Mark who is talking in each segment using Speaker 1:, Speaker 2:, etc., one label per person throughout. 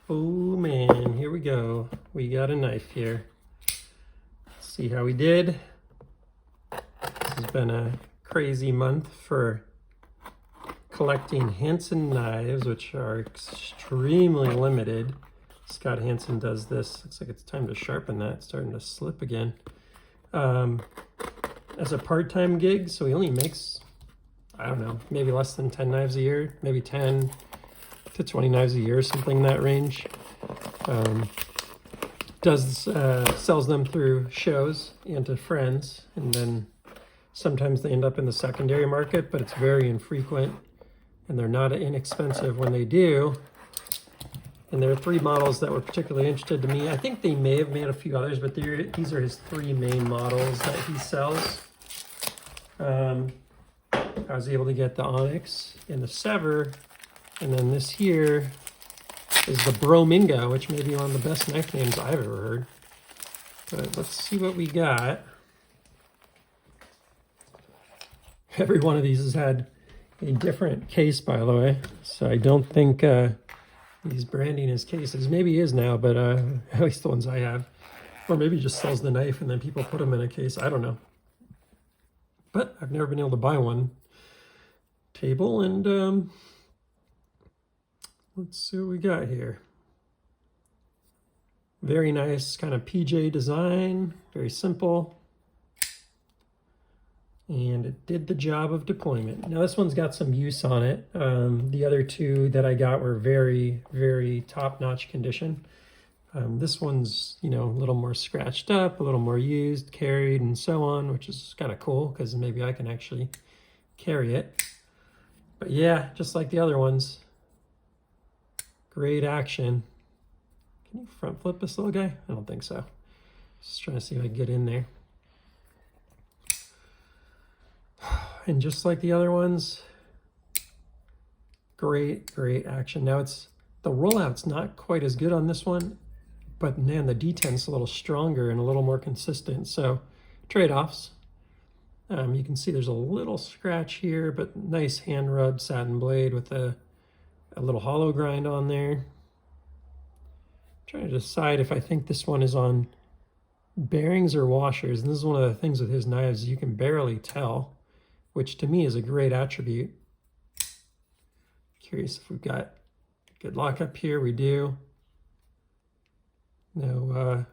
Speaker 1: Oh man, here we go. We got a knife here. Let's see how we did. This has been a crazy month for collecting Hansen knives, which are extremely limited. Scott Hansen does this. Looks like it's time to sharpen that. It's starting to slip again. As a part-time gig, so he only makes, I don't know, maybe less than 10 knives a year, maybe 10 to 20 knives a year, something in that range. Sells them through shows and to friends, and then sometimes they end up in the secondary market, but it's very infrequent, and they're not inexpensive when they do. And there are 3 models that were particularly interested to me. I think they may have made a few others, but these are his 3 main models that he sells. I was able to get the Onyx and the Sever, and then this here is the Bromingo, which may be one of the best knife names I've ever heard. But let's see what we got. Every one of these has had a different case, by the way, so I don't think he's branding his cases. Maybe he is now, but at least the ones I have. Or maybe he just sells the knife and then people put them in a case. I don't know. But I've never been able to buy one. Table, and let's see what we got here. Very nice kind of PJ design, very simple. And it did the job of deployment. Now this one's got some use on it. The other 2 that I got were very, very top-notch condition. This one's, you know, a little more scratched up, a little more used, carried, and so on, which is kind of cool because maybe I can actually carry it. But yeah, just like the other ones, great action. Can you front flip this little guy? I don't think so. Just trying to see if I can get in there. And just like the other ones, great action. Now the rollout's not quite as good on this one, but man, the detent's a little stronger and a little more consistent. So trade-offs. You can see there's a little scratch here, but nice hand rubbed satin blade with a little hollow grind on there. I'm trying to decide if I think this one is on bearings or washers. And this is one of the things with his knives, you can barely tell, which to me is a great attribute. Curious if we've got good lockup here. We do. No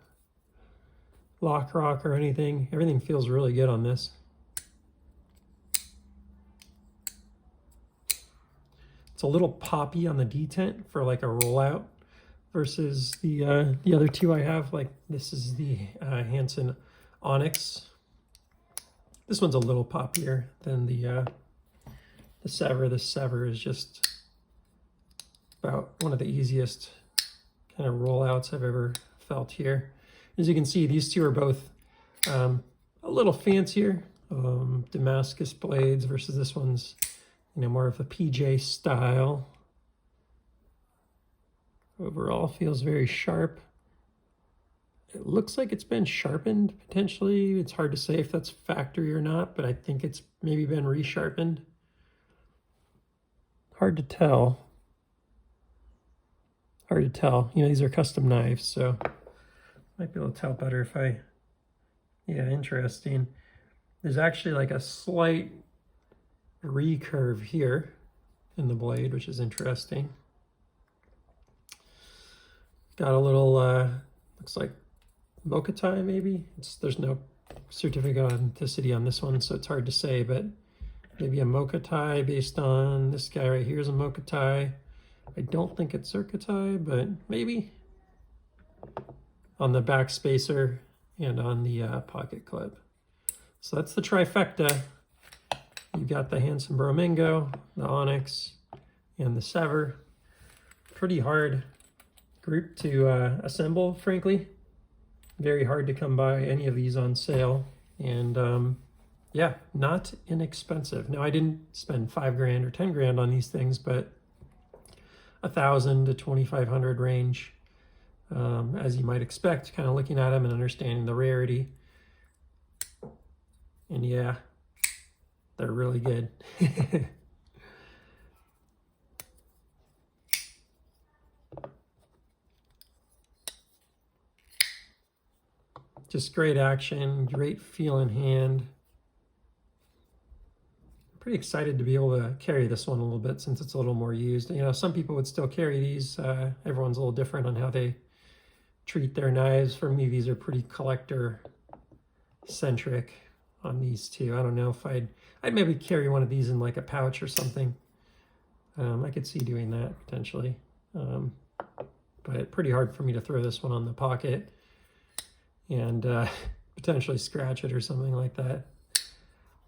Speaker 1: lock rock or anything. Everything feels really good on this. It's a little poppy on the detent for like a rollout versus the other 2 I have. Like this is the Hansen Onyx. This one's a little poppier than the Sever. The Sever is just about one of the easiest kind of rollouts I've ever felt here. As you can see, these 2 are both a little fancier, Damascus blades versus this one's, you know, more of a PJ style. Overall feels very sharp. It looks like it's been sharpened, potentially. It's hard to say if that's factory or not, but I think it's maybe been resharpened. Hard to tell. Hard to tell. You know, these are custom knives, so might be able to tell better if I... Yeah, interesting. There's actually like a slight recurve here in the blade, which is interesting. Got a little, looks like Mokuti maybe. There's no certificate of authenticity on this one, so it's hard to say, but maybe a Mokuti based on this guy right here is a Mokuti. I don't think it's circa, but maybe. On the backspacer and on the pocket clip. So that's the trifecta. You've got the Hansen Bromingo, the Onyx, and the Sever. Pretty hard group to assemble, frankly. Very hard to come by any of these on sale. And yeah, not inexpensive. Now I didn't spend $5,000 or $10,000 on these things, but $1,000 to $2,500 range, as you might expect, kind of looking at them and understanding the rarity. And yeah, they're really good. Just great action, great feel in hand. Pretty excited to be able to carry this one a little bit since it's a little more used. You know, some people would still carry these. Everyone's a little different on how they treat their knives. For me, these are pretty collector centric on these two. I don't know if I'd maybe carry one of these in like a pouch or something. I could see doing that potentially. But pretty hard for me to throw this one on the pocket and potentially scratch it or something like that.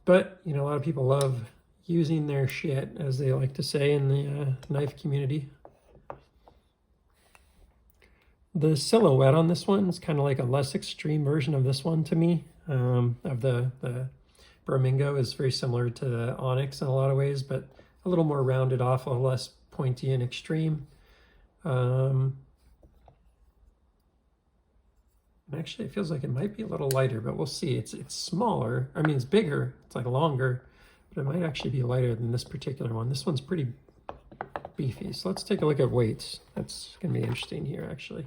Speaker 1: But, you know, a lot of people love using their shit, as they like to say in the knife community. The silhouette on this one is kind of like a less extreme version of this one to me. Of the Bromingo is very similar to the Onyx in a lot of ways, but a little more rounded off, a little less pointy and extreme. Actually, it feels like it might be a little lighter, but we'll see. It's smaller. I mean, it's bigger. It's like longer, but it might actually be lighter than this particular one. This one's pretty beefy. So let's take a look at weights. That's going to be interesting here, actually.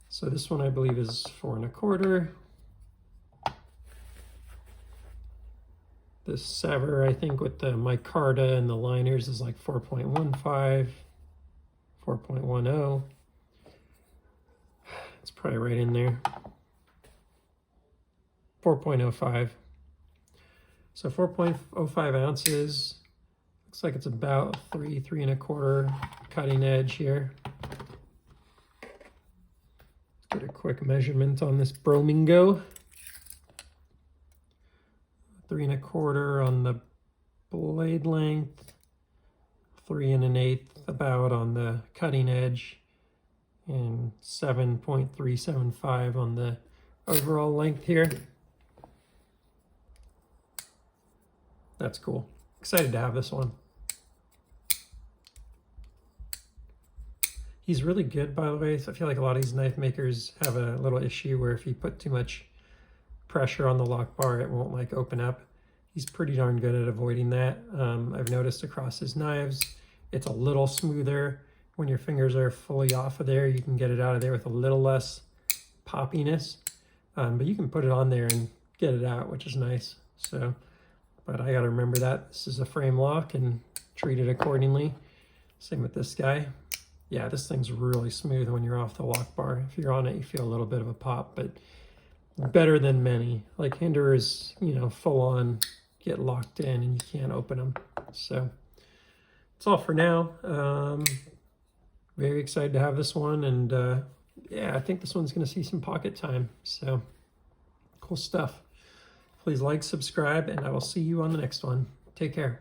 Speaker 1: So this one, I believe, is 4 1/4. The Sever, I think, with the micarta and the liners is like 4.15, 4.10. It's probably right in there. 4.05. So 4.05 ounces. Looks like it's about 3 1/4 cutting edge here. Let's get a quick measurement on this Bromingo. 3 1/4 on the blade length, 3 1/8 about on the cutting edge, and 7.375 on the overall length here. That's cool. Excited to have this one. He's really good, by the way. So I feel like a lot of these knife makers have a little issue where if you put too much pressure on the lock bar, it won't like open up. He's pretty darn good at avoiding that. I've noticed across his knives, it's a little smoother. When your fingers are fully off of there, you can get it out of there with a little less poppiness. But you can put it on there and get it out, which is nice. So, but I gotta remember that this is a frame lock and treat it accordingly. Same with this guy. Yeah, this thing's really smooth when you're off the lock bar. If you're on it, you feel a little bit of a pop, but better than many. Like Hinderers, you know, full on get locked in and you can't open them. So that's all for now. Very excited to have this one, and yeah, I think this one's going to see some pocket time. So cool stuff. Please like, subscribe, and I will see you on the next one. Take care.